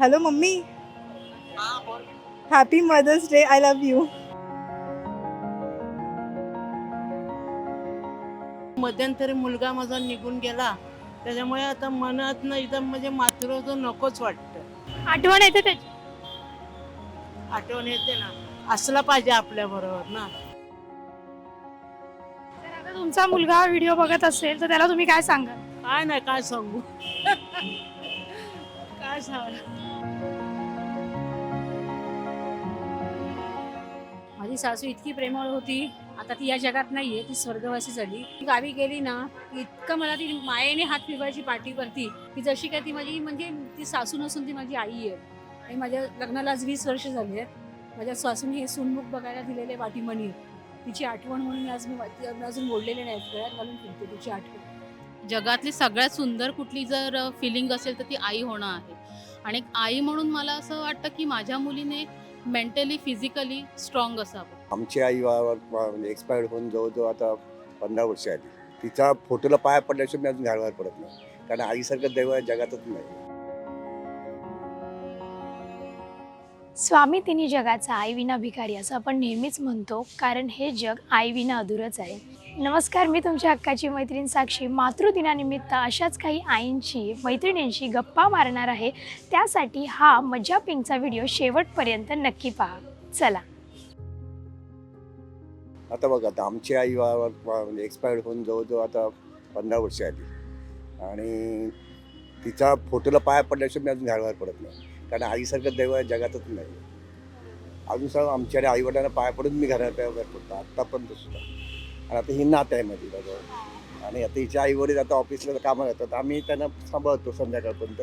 Hello mummy, हा बोल. Happy mother's day. I love you. मध्यंतरी मुलगा माझा निघून गेला, त्याच्यामुळे आता मनात ना एकदम म्हणजे मातृत्व नकोच वाटतं. आठवण येते त्याची. आठवण येते ना, असला पाहिजे आपल्या बरोबर ना. जर आता तुमचा मुलगा व्हिडिओ बघत असेल तर त्याला तुम्ही काय सांगाल? काय नाही काय सांगू. काय सांग. माझी सासू इतकी प्रेमळ होती, आता ती या जगात नाहीये, ती स्वर्गवासी झाली. ती गावी गेली ना, इतकं मला ती मायेने हात फिरवायची पाठीवरती, की जशी काय ती माझी म्हणजे ती सासू नसून ती माझी आई आहे. आणि माझ्या लग्नाला आज 20 वर्ष झाली आहेत. माझ्या सासूने हे सुनमुख बघायला दिलेले पाठीमणी, तिची आठवण म्हणून मी अजून मोडलेले नाहीत, गळ्यात घालून फिरते तिची आठवण. जगातली सगळ्यात सुंदर कुठली जर फिलिंग असेल तर ती आई होणं आहे. आणि एक आई म्हणून मला असं वाटतं की माझ्या मुलीने मेंटली फिजिकली स्ट्रॉंग असावं. आमची आई म्हणजे एक्सपायर्ड होऊन जवळजवळ आता 15 वर्ष आली. तिचा फोटोला पाया पडल्याशिवाय मी अजून घालवायला पडत नाही, कारण आईसारखं दैव जगातच नाही. स्वामी तिन्ही जगाचा आईविना भिकारी असं आपण नेहमीच म्हणतो, कारण हे जग आईविना अधुरच आहे. नमस्कार, मी तुमच्या हक्काची मैत्रीण साक्षी मातृदिनानिमित्त अशाच काही आईंशी मैत्रिणींशी गप्पा मारणार आहे. त्यासाठी हा मज्जा पिंकचा व्हिडिओ शेवटपर्यंत नक्की पहा. चला. आता बघा, आता आमची आई म्हणजे एक्सपायर्ड होऊन जवळजवळ आता 15 वर्ष आली, आणि तिचा फोटोला पाया पडल्याशिवाय मी अजून घालवायला पडत नाही, कारण आईसारखं दैव जगातच नाही. अजून सर आमच्या आईवडिलांना पाया पडून मी घरात पडतो आत्तापर्यंत सुद्धा. आणि आता ही नात आहे माझी बरोबर, आणि आता हिच्या आईवडील आता ऑफिसला कामाला जातात, आम्ही त्यांना सांभाळतो संध्याकाळपर्यंत.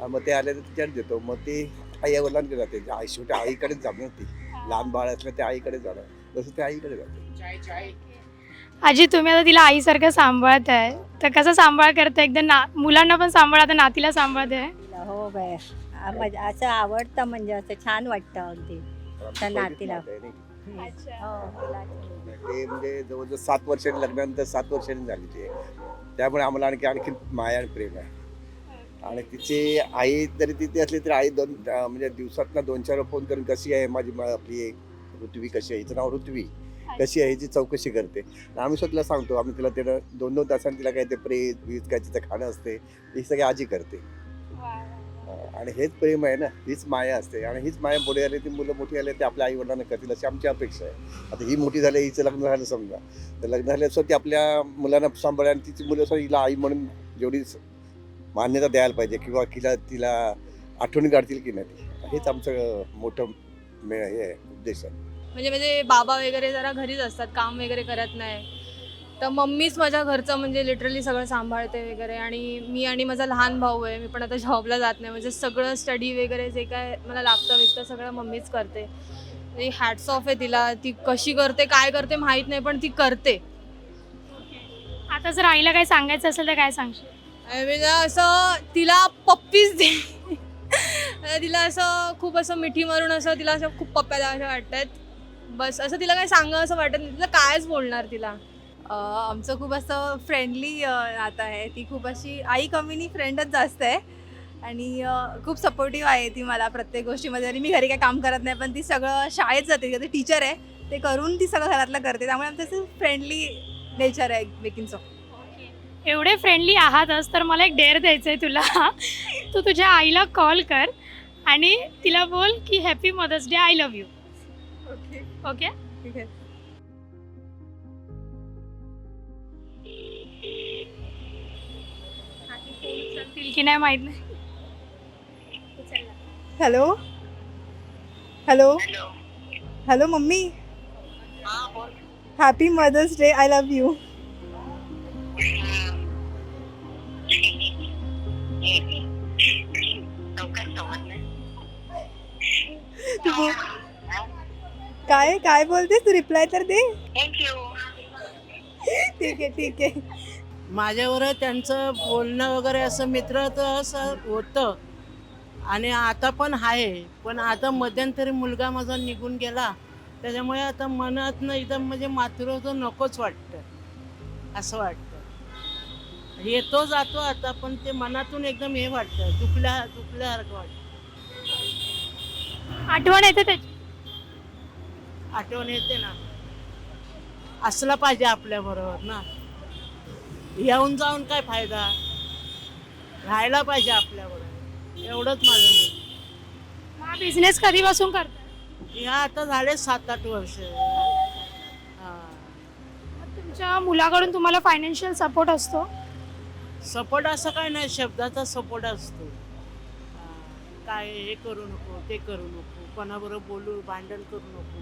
मग ते आले तर तिच्याकडे देतो, मग ते आई वडिलांकडे जाते. आई शेवटी आईकडेच जाणार ती. लहान बाळ असलं ते आईकडे जाणार, तसं ते आईकडे जाते. आजी, तुम्ही आता तिला आईसारखं सांभाळत आहे, तर कसं सांभाळ करता? एकदा मुलांना पण सांभाळता, नातीला सांभाळते. हो बाय, असं आवडतं, म्हणजे असं छान वाटतं अगदी त्या नातीला. ते म्हणजे जवळजवळ 7 वर्षांनी लग्नानंतर 7 वर्षांनी झाली ते, त्यामुळे आम्हाला आणखी माया आणि प्रेम आहे. आणि तिची आई जरी तिथे असली तरी आई म्हणजे दिवसातनं 2-4 फोन करून कशी आहे माझी आपली ऋत्वी, कशी आहे, हिचं नाव ऋत्वी, कशी आहे हिची चौकशी करते. आम्ही स्वतःला सांगतो, आम्ही तिला 2-2 तासांनी तिला काय ते प्रेत वीज काय तिचं खाणं असते, ही सगळी आजी करते. आणि हेच प्रेम आहे ना, हीच माया असते. आणि हीच माया पुढे आली, ती मुलं मोठी आले ते आपल्या आई वडिलांना करतील अशी आमची अपेक्षा आहे. आता ही मोठी झाली, हिचं लग्न झालं समजा, तर लग्न झाल्यासोबत ती आपल्या मुलांना सांभाळेल, आणि तिची मुलं सुद्धा हिला आई म्हणून जेवढी मान्यता द्यायला पाहिजे, किंवा तिला आठवणी काढतील की नाही, हेच आमचं मोठं हे आहे, उद्देश आहे. म्हणजे बाबा वगैरे जरा घरीच असतात, काम वगैरे करत नाही, तर मम्मीच माझ्या घरचं म्हणजे लिटरली सगळं सांभाळते वगैरे. आणि मी आणि माझा लहान भाऊ आहे, मी पण आता जॉबला जात नाही, म्हणजे सगळं स्टडी वगैरे जे काय मला लागतं सगळं मम्मीच करते. हॅट्स ऑफ आहे तिला, ती कशी करते काय करते माहीत नाही, पण ती करते. आता जर आईला काही सांगायचं असेल तर काय सांगशील? म्हणजे असं तिला पप्पीच दे. तिला असं खूप असं मिठी मारून असं तिला असं खूप पप्प्या द्याव्या वाटतात. बस असं तिला काय सांगावं असं वाटत नाही, तिला कायच बोलणार तिला. आमचं खूप असं फ्रेंडली नातं आहे. ती खूप अशी आई कमीनी फ्रेंडच जास्त आहे, आणि खूप सपोर्टिव्ह आहे ती मला प्रत्येक गोष्टीमध्ये. आणि मी घरी काही काम करत नाही, पण ती सगळं शाळेत जाते, ती टीचर आहे, ते करून ती सगळं घरातलं करते. त्यामुळे आमचं असं फ्रेंडली नेचर आहे एकमेकींचं. एवढे फ्रेंडली आहातच तर मला एक डेअर द्यायचं आहे तुला. तू तुझ्या आईला कॉल कर आणि तिला बोल की happy mother's day, I love you. Okay, okay? ठीक आहे. उचलतील की नाही माहित नाही. हॅलो हॅलो हॅलो मम्मी, हा बोल. Happy mother's day. I love you. तू बोल, काय काय बोलतेस तू? रिप्लाय तर दे. ठीक आहे ठीक आहे. माझ्यावर त्यांचं बोलणं वगैरे असं मित्र तर असं होतं, आणि आता पण आहे. पण आता मध्यंतरी मुलगा माझा निघून गेला, त्याच्यामुळे आता मनात ना एकदम म्हणजे मातृत्व नकोच वाटतं, असं वाटतं. येतो जातो आता, पण ते मनातून एकदम हे वाटतं, दुखल्यासारखं वाटतं. आठवण येते त्याची? आठवण येते ना, असला पाहिजे आपल्याबरोबर ना. येऊन जाऊन काय फायदा, राहायला पाहिजे आपल्याबरोबर, एवढंच माझं मत. हा बिझनेस कधीपासून करता? ह्या आता झाले 7-8 वर्ष. तुमच्या मुलाकडून तुम्हाला फायनान्शियल सपोर्ट असतो? सपोर्ट असं काय नाही, शब्दाचा सपोर्ट असतो. काय हे करू नको, ते करू नको, कोणाबरोबर बोलू भांडण करू नको,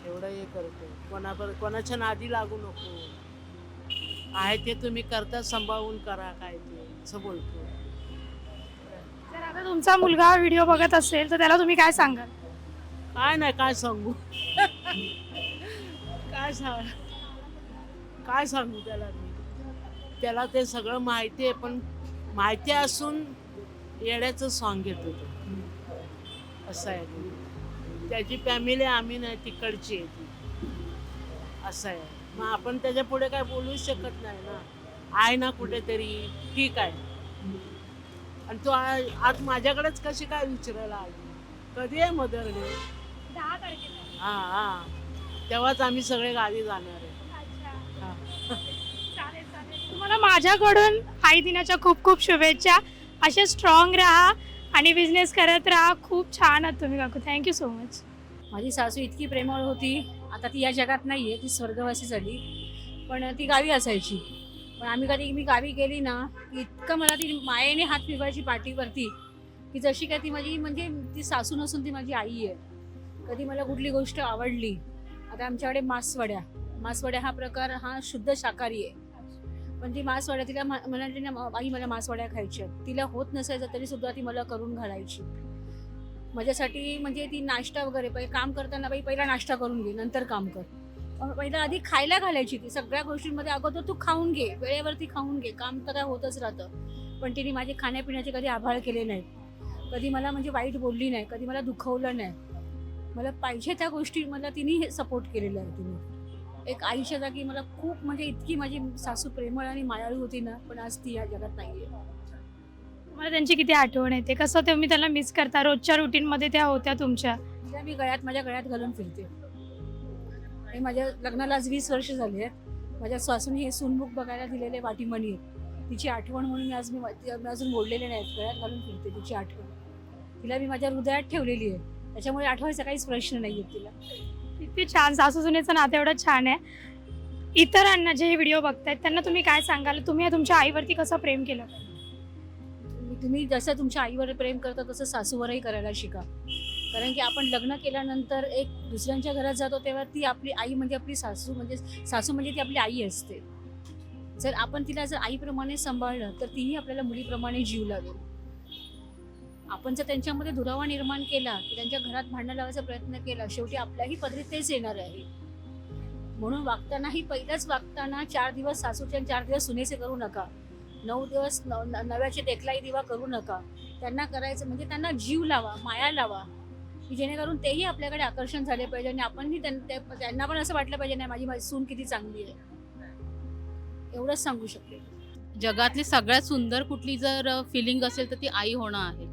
एवढं हे करतो. कोणाबरोबर कोणाच्या नादी लागू नको, आहे ते तुम्ही करता सांभाळून करा, काय ते असं बोलतो. जर आता तुमचा मुलगा व्हिडिओ बघत असेल तर त्याला तुम्ही काय सांगाल? काय नाही, काय सांगू काय सांगू त्याला मी. त्याला ते सगळं माहिती आहे, पण माहिती असून येड्याचं सॉंग घेतो तो, असं आहे ते. त्याची फॅमिली आम्ही नाही, तिकडची आहे ती, असं आहे. मग आपण त्याच्या पुढे काय बोलू शकत नाही ना. आहे ना कुठेतरी, ठीक आहे. आणि तो आज माझ्याकडेच कशी काय विचारायला आली, कधी आहे मदर डे? 10 तारखेला. हा, तेव्हाच आम्ही सगळे गावी जाणार आहे. हा. चालेल चालेल. तुम्हाला माझ्याकडून आई दिनाच्या खूप खूप शुभेच्छा. असे स्ट्रॉंग राहा आणि बिझनेस करत राहा. खूप छान आहात तुम्ही काकू. Thank you so much. माझी सासू इतकी प्रेमळ होती, आता ती या जगात नाही आहे, ती स्वर्गवासी झाली. पण ती गावी असायची. पण मी गावी गेली ना, इतकं मला ती मायेने हात फिरवायची पाठीवरती, की जशी काय ती माझी म्हणजे ती सासू नसून ती माझी आई आहे. कधी मला कुठली गोष्ट आवडली, आता आमच्याकडे मासवड्या हा प्रकार हा शुद्ध शाकाहारी आहे. पण ती मासवड्या तिला म्हणाली ना, आई मला मासवड्या खायच्या, तिला होत नसायचं तरी सुद्धा ती मला करून घालायची माझ्यासाठी. म्हणजे ती नाश्ता वगैरे काम करताना पहिला नाश्ता करून घे, नंतर काम कर. पहिला आधी खायला घालायची ती सगळ्या गोष्टींमध्ये. अगोदर तू खाऊन घे, वेळेवरती खाऊन घे, काम तर काय होतच राहतं. पण तिने माझे खाण्यापिण्याचे कधी आभाळ केले नाहीत, कधी मला म्हणजे वाईट बोलली नाही, कधी मला दुखवलं नाही. मला पाहिजे त्या गोष्टी मला तिने सपोर्ट केलेला आहे. तिने एक आईच्या जागी मला खूप म्हणजे इतकी माझी सासू प्रेमळ आणि मायाळू होती ना, पण आज ती या जगात नाहीये. मला त्यांची किती आठवण येते, कसं तुम्ही त्याला मिस करता. रोजच्या रुटीनमध्ये त्या होत्या तुमच्या. तिला मी माझ्या गळ्यात घालून फिरते. आणि माझ्या लग्नाला आज 20 वर्ष झाली आहेत. माझ्या सासूने हे सूनमुख बघायला दिलेले वाटीमणी आहेत, तिची आठवण म्हणून मी अजून बोललेले नाहीत, गळ्यात घालून फिरते तिची आठवण. तिला मी माझ्या हृदयात ठेवलेली आहे, त्याच्यामुळे आठवायचा काहीच प्रश्न नाही आहे तिला. किती छान. सासू सुनेचं नातं एवढं छान आहे. इतरांना जे व्हिडिओ बघतायत त्यांना तुम्ही काय सांगाल? तुम्ही तुमच्या आईवरती कसं प्रेम केलं? तुम्ही जसं तुमच्या आईवर प्रेम करता तसं सासूवरही करायला शिका. कारण की आपण लग्न केल्यानंतर एक दुसऱ्यांच्या घरात जातो तेव्हा ती आपली आई म्हणजे आपली सासू म्हणजे ती आपली आई असते. जर आपण तिला जर आईप्रमाणे सांभाळलं तर तीही आपल्याला मुलीप्रमाणे जीव लागेल. आपण जर त्यांच्यामध्ये दुरावा निर्माण केला की त्यांच्या घरात भांडण लावायचा प्रयत्न केला, शेवटी आपल्याही पदरी तेच येणार आहे. म्हणून वागतानाही पहिलंच वागताना 4 दिवस सासूचे आणि 4 दिवस सुनेचे करू नका. 9 दिवस नव्याचे देखलाई दिवा करू नका. त्यांना करायचं म्हणजे त्यांना जीव लावा, माया लावा, की जेणेकरून तेही आपल्याकडे आकर्षण झाले पाहिजे आणि आपणही त्यांना पण असं वाटलं पाहिजे नाही माझी सून किती चांगली आहे. एवढंच सांगू शकते. जगातली सगळ्यात सुंदर कुठली जर फिलिंग असेल तर ती आई होणं आहे.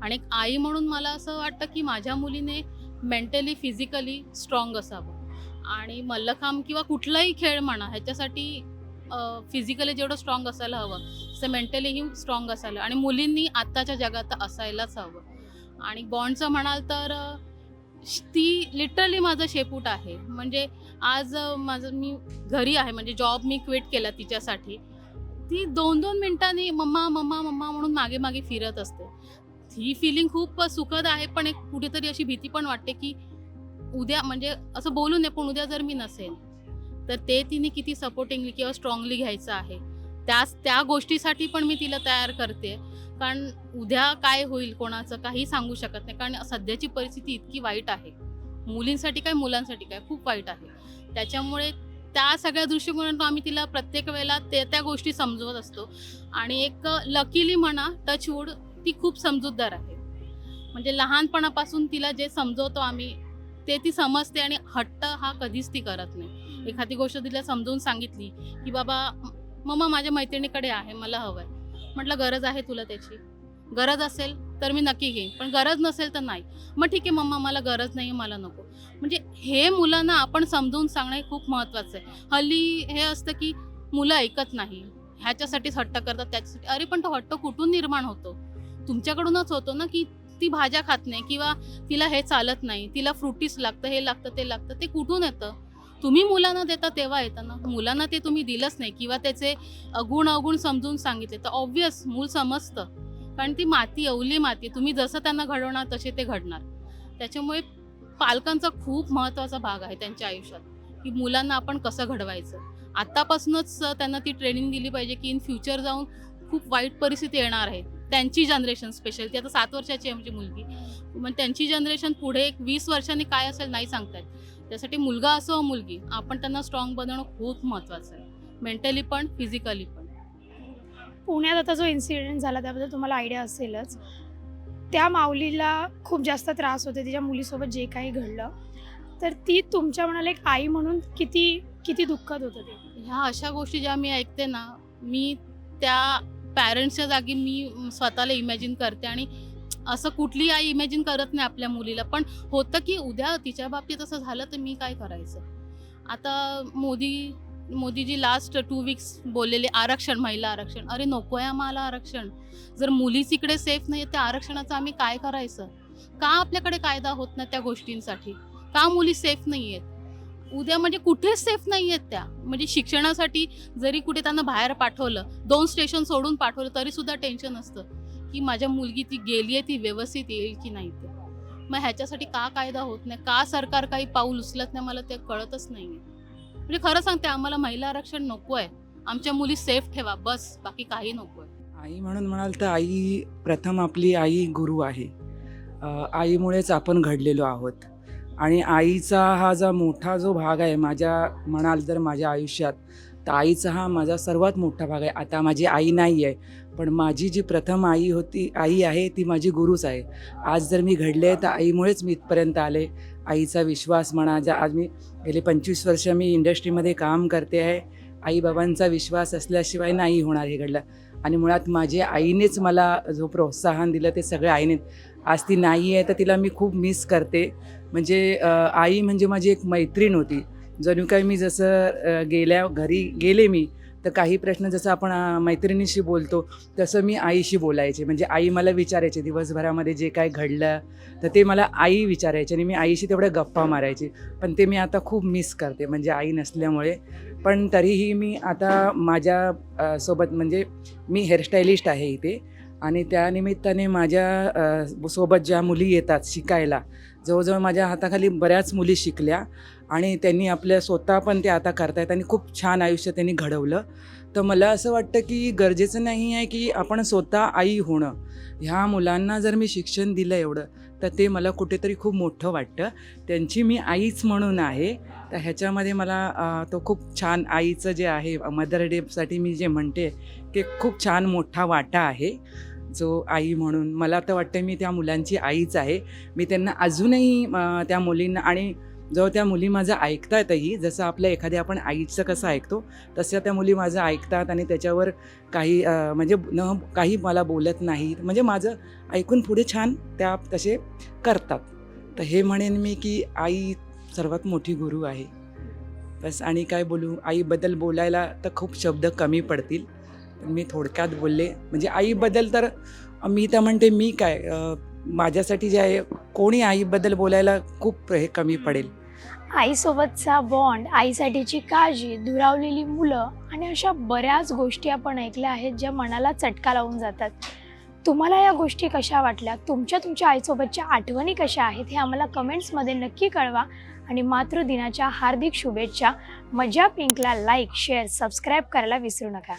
आणि एक आई म्हणून मला असं वाटतं की माझ्या मुलीने मेंटली फिजिकली स्ट्रॉंग असावं. आणि मल्लखांब किंवा कुठलाही खेळ म्हणा ह्याच्यासाठी फिजिकली जेवढं स्ट्रॉंग असायला हवं तसं मेंटलीही स्ट्रॉंग असायला, आणि मुलींनी आत्ताच्या जगात असायलाच हवं. आणि बॉन्डचं म्हणाल तर ती लिटरली माझं शेपूट आहे. म्हणजे आज मी घरी आहे, म्हणजे जॉब मी क्विट केला तिच्यासाठी. ती 2-2 मिनिटांनी मम्मा मम्मा मम्मा म्हणून मागे मागे फिरत असते. ही फिलिंग खूप सुखद आहे, पण एक कुठेतरी अशी भीती पण वाटते की उद्या म्हणजे असं बोलू नये, पण उद्या जर मी नसेल तर ते तिने किती सपोर्टिंगली किंवा स्ट्रॉंगली घ्यायचं आहे. त्या गोष्टीसाठी पण मी तिला तयार करते. कारण उद्या काय होईल कोणाचं काही सांगू शकत नाही. कारण सध्याची परिस्थिती इतकी वाईट आहे, मुलींसाठी काय मुलांसाठी काय खूप वाईट आहे. त्याच्यामुळे त्या सगळ्या दृष्टिकोनातून आम्ही तिला प्रत्येक वेळेला त्या गोष्टी समजवत असतो. आणि एक लकीली म्हणा, टचवूड, ती खूप समजूतदार आहे. म्हणजे लहानपणापासून तिला जे समजवतो आम्ही ते ती समजते, आणि हट्ट हा कधीच ती करत नाही. एखादी गोष्ट तिला समजून सांगितली की बाबा मम्मा माझ्या मैत्रिणीकडे आहे, मला हवं आहे, म्हटलं गरज आहे तुला त्याची, गरज असेल तर मी नक्की घेईन, पण गरज नसेल तर नाही. मग ठीक आहे मम्मा, मला गरज नाही आहे, मला नको. म्हणजे हे मुलांना आपण समजून सांगणं हे खूप महत्त्वाचं आहे. हल्ली हे असतं की मुलं ऐकत नाही, ह्याच्यासाठीच हट्ट करतात, त्याच्यासाठी. अरे पण तो हट्ट कुठून निर्माण होतो? तुमच्याकडूनच होतो ना, की ती भाज्या खात नाही किंवा तिला हे चालत नाही, तिला फ्रुटीज लागतं, हे लागतं, ते लागतं. ते कुठून येतं? तुम्ही मुलांना देता तेव्हा येतं ना. मुलांना ते तुम्ही दिलंच नाही किंवा त्याचे गुण अवगुण समजून सांगितले तर ऑब्व्हियस मूल समजतं. कारण ती माती, अवली माती, तुम्ही जसं त्यांना घडवणार तसे ते घडणार. त्याच्यामुळे पालकांचा खूप महत्त्वाचा भाग आहे त्यांच्या आयुष्यात, की मुलांना आपण कसं घडवायचं. आत्तापासूनच त्यांना ती ट्रेनिंग दिली पाहिजे, की इन फ्युचर जाऊन खूप वाईट परिस्थिती येणार आहे. त्यांची जनरेशन स्पेशल, ती आता 7 वर्षाची आहे आमची मुलगी. मग त्यांची जनरेशन पुढे एक 20 वर्षांनी काय असेल नाही सांगता येत. त्यासाठी मुलगा असो मुलगी, आपण त्यांना स्ट्रॉंग बनवणं खूप महत्त्वाचं आहे, मेंटली पण फिजिकली पण. पुण्यात आता जो इन्सिडेंट झाला त्याबद्दल तुम्हाला आयडिया असेलच. त्या माऊलीला खूप जास्त त्रास होते तिच्या मुलीसोबत जे काही घडलं, तर ती तुमच्या मनाला एक आई म्हणून किती किती दुःखद होतं ते. ह्या अशा गोष्टी ज्या मी ऐकते ना, मी त्या पॅरेंट्सच्या जागी मी स्वतःला इमॅजिन करते. आणि असं कुठली आई इमॅजिन करत नाही आपल्या मुलीला, पण होतं की उद्या तिच्या बाबतीत असं झालं तर मी काय करायचं. आता मोदीजी लास्ट 2 वीक्स बोललेले आरक्षण, महिला आरक्षण. अरे नको आहे आम्हाला आरक्षण. जर मुलीच इकडे सेफ नाही आहेत त्या आरक्षणाचं आम्ही काय करायचं? का आपल्याकडे कायदा होत नाही त्या गोष्टींसाठी? का मुली सेफ नाही आहेत? उद्या म्हणजे कुठेच सेफ नाही आहेत त्या. म्हणजे शिक्षणासाठी जरी कुठे त्यांना बाहेर पाठवलं, 2 स्टेशन सोडून पाठवलं, तरीसुद्धा टेन्शन असतं की माझ्या मुलगी ती गेली आहे, ती व्यवस्थित येईल की नाही ते. मग ह्याच्यासाठी का कायदा होत नाही? का सरकार काही पाऊल उचलत नाही? मला ते कळतच नाही आहे. म्हणजे खरं सांगते, आम्हाला महिला आरक्षण नको आहे. आमच्या मुली सेफ ठेवा, बस, बाकी काही नको आहे. आई म्हणून म्हणाल तर आई प्रथम आपली आई गुरु आहे. आईमुळेच आपण घडलेलो आहोत. आणि आईचा हा मोठा जो भाग आहे म्हणाल तर माझ्या आयुष्यात, तर आईचा हा माझा सर्वात मोठा भाग आहे. आता माझी आई नाही आहे, पण माझी जी प्रथम आई आहे ती माझी गुरुच आहे. आज जर मी घडले तर आईमुळेच मी इथपर्यंत आले. आईचा विश्वास म्हणा, आज मी गेले 25 वर्ष मी इंडस्ट्रीमध्ये काम करते आहे. आईबाबांचा विश्वास असल्याशिवाय नाही होणार हे घडलं. आणि मुळात माझ्या आईनेच मला जो प्रोत्साहन दिलं ते सगळ्या आईने. आज ती नाही आहे तर तिला मी खूप मिस करते. म्हणजे आई म्हणजे माझी एक मैत्रीण होती. जणू काही मी जसं घरी गेले मी तर काही प्रश्न जसं आपण मैत्रिणीशी बोलतो तसं मी आईशी बोलायचे. म्हणजे आई मला विचारायचे दिवसभरामध्ये जे काय घडलं तर ते मला आई विचारायचे आणि मी आईशी तेवढ्या गप्पा मारायची. पण ते मी आता खूप मिस करते म्हणजे आई नसल्यामुळे. पण तरीही मी आता माझ्या सोबत म्हणजे मी हेअरस्टायलिस्ट आहे इथे आणि त्यानिमित्ताने माझ्या सोबत ज्या मुली येतात शिकायला, जवळजवळ माझ्या हाताखाली बऱ्याच मुली शिकल्या आणि त्यांनी आपल्या स्वतः पण ते आता करतायत आणि खूप छान आयुष्य त्यांनी घडवलं. तर मला असं वाटतं की गरजेचं नाही आहे की आपण स्वतः आई होणं. ह्या मुलांना जर मी शिक्षण दिलं एवढं तर ते मला कुठेतरी खूप मोठं वाटतं. त्यांची मी आईच म्हणून आहे. तर ह्याच्यामध्ये मला तो खूप छान आईचं जे आहे मदर डेसाठी मी जे म्हणते ते खूप छान मोठा वाटा आहे जो आई म्हणून. मला तर वाटतं मी त्या मुलांची आईच आहे. मी त्यांना अजूनही त्या मुलींना आणि जेव्हा त्या मुली माझं ऐकतातही, जसं आपल्या एखाद्या आपण आईचं कसं ऐकतो तसं त्या मुली माझं ऐकतात आणि त्याच्यावर काही म्हणजे काही मला बोलत नाहीत. म्हणजे माझं ऐकून पुढे छान त्या तसे करतात. तर हे म्हणेन मी की आई सर्वात मोठी गुरु आहे बस. आणि काय बोलू, आईबद्दल बोलायला तर खूप शब्द कमी पडतील, पण मी थोडक्यात बोलले. म्हणजे आईबद्दल तर मी तर म्हणते मी काय माझ्यासाठी जे आहे कोणी आईबद्दल बोलायला खूप हे कमी पडेल. आईसोबतचा बॉन्ड, आईसाठीची काळजी, दुरावलेली मुलं आणि अशा बऱ्याच गोष्टी आपण ऐकल्या आहेत ज्या मनाला चटका लावून जातात. तुम्हाला या गोष्टी कशा वाटल्या? तुमच्या आईसोबतच्या आठवणी कशा आहेत हे आम्हाला कमेंट्समध्ये नक्की कळवा. आणि मातृदिनाच्या हार्दिक शुभेच्छा. मजा पिंकला लाईक, शेअर, सबस्क्राईब करायला विसरू नका.